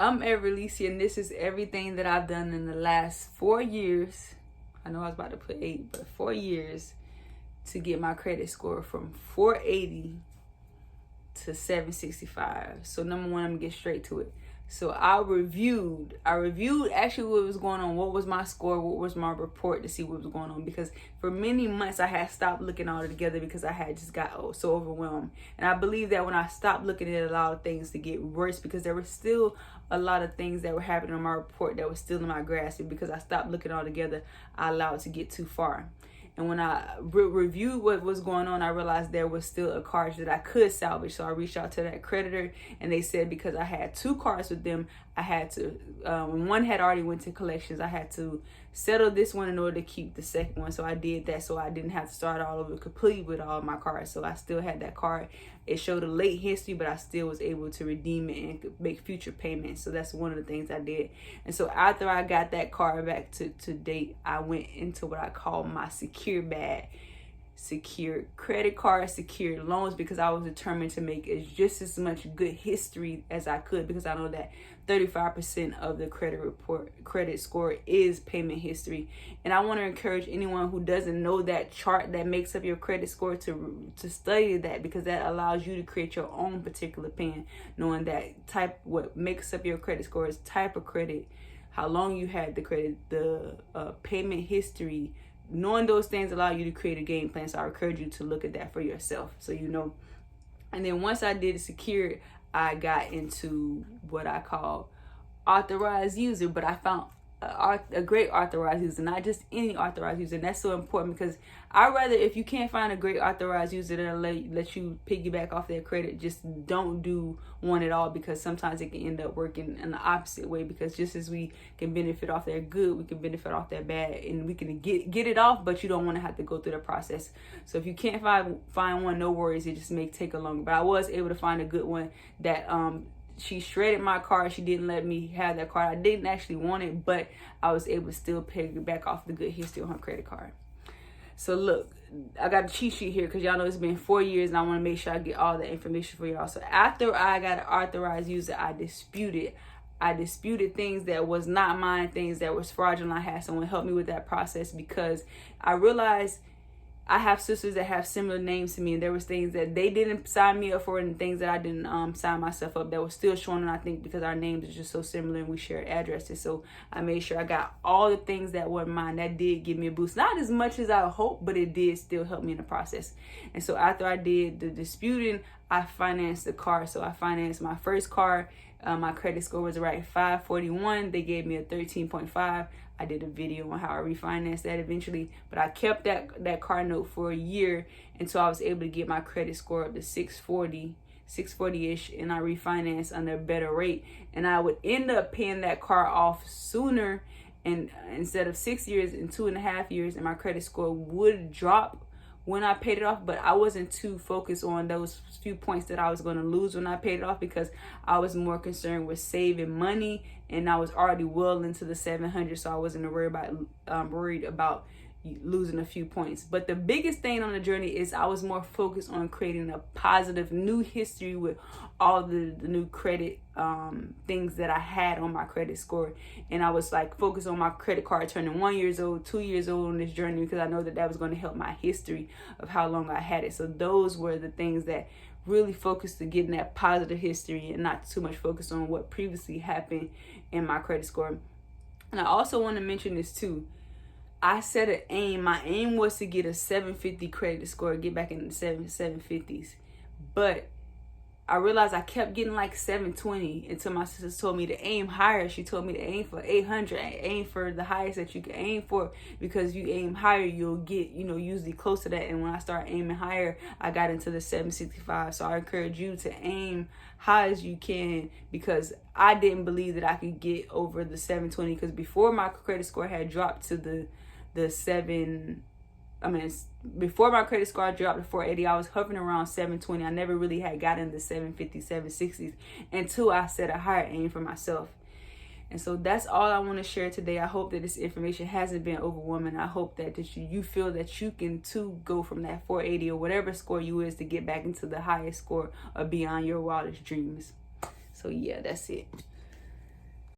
I'm Everlecia, and this is everything that I've done in the last 4 years. I know I was about to put 8, but 4 years to get my credit score from 480 to 765. So number one, I'm gonna get straight to it. So I reviewed actually what was going on, what was my score, what was my report, to see what was going on, because for many months I had stopped looking all together because I had just got so overwhelmed. And I believe that when I stopped looking at a lot of things to get worse, because there were still a lot of things that were happening on my report that was still in my grasp, because I stopped looking all together, I allowed it to get too far. And when I reviewed what was going on, I realized there was still a card that I could salvage. So I reached out to that creditor, and they said because I had 2 cards with them, I had to, one had already went to collections, I had to settle this one in order to keep the second one. So I did that, so I didn't have to start all over complete with all of my cards. So I still had that card. It showed a late history, but I still was able to redeem it and make future payments. So that's one of the things I did. And so after I got that card back to date, I went into what I call my secure bag. Secure credit card, secure loans, because I was determined to make just as much good history as I could, because I know that 35% of the credit score is payment history. And I want to encourage anyone who doesn't know that chart that makes up your credit score to study that, because that allows you to create your own particular plan, knowing that what makes up your credit score is type of credit, how long you had the credit, the payment history. Knowing those things allow you to create a game plan. So I encourage you to look at that for yourself, so you know. And then once I did secure, I got into what I call authorized user. But I found a great authorized user, not just any authorized user. And that's so important, because I rather, if you can't find a great authorized user that'll let you piggyback off their credit, just don't do one at all, because sometimes it can end up working in the opposite way. Because just as we can benefit off their good, we can benefit off their bad, and we can get it off, but you don't want to have to go through the process. So if you can't find one, no worries, it just may take a longer. But I was able to find a good one that she shredded my card. She didn't let me have that card. I didn't actually want it, but I was able to still pay back off the good history on her credit card. So look, I got a cheat sheet here, because y'all know it's been 4 years, and I want to make sure I get all the information for y'all. So after I got an authorized user, I disputed things that was not mine, things that was fraudulent. I had someone help me with that process, because I realized I have sisters that have similar names to me, and there was things that they didn't sign me up for, and things that I didn't sign myself up that was still showing. And I think because our names are just so similar and we share addresses, so I made sure I got all the things that weren't mine. That did give me a boost, not as much as I hoped, but it did still help me in the process. And so after I did the disputing, I financed the car. So I financed my first car. My credit score was right 541. They gave me a 13.5. I did a video on how I refinanced that eventually, but I kept that car note for a year until I was able to get my credit score up to 640-ish, and I refinanced under a better rate. And I would end up paying that car off sooner, and instead of 6 years, in 2.5 years, and my credit score would drop when I paid it off. But I wasn't too focused on those few points that I was going to lose when I paid it off, because I was more concerned with saving money, and I was already well into the 700, so I wasn't worried about losing a few points. But the biggest thing on the journey is I was more focused on creating a positive new history with all the new credit things that I had on my credit score. And I was like focused on my credit card turning 1 year old, 2 years old on this journey, because I know that was going to help my history of how long I had it. So those were the things that really focused to getting that positive history, and not too much focused on what previously happened in my credit score. And I also want to mention this too. I set an aim. My aim was to get a 750 credit score, get back in the 750s. But I realized I kept getting like 720 until my sister told me to aim higher. She told me to aim for 800, aim for the highest that you can aim for, because you aim higher, you'll get, usually close to that. And when I started aiming higher, I got into the 765. So I encourage you to aim high as you can, because I didn't believe that I could get over the 720, because before my credit score had dropped to before my credit score dropped to 480, I was hovering around 720. I never really had gotten the 750, 760s until I set a higher aim for myself. And so that's all I want to share today. I hope that this information hasn't been overwhelming. I hope that you feel that you can too go from that 480 or whatever score you is to get back into the highest score or beyond your wildest dreams. So yeah, that's it.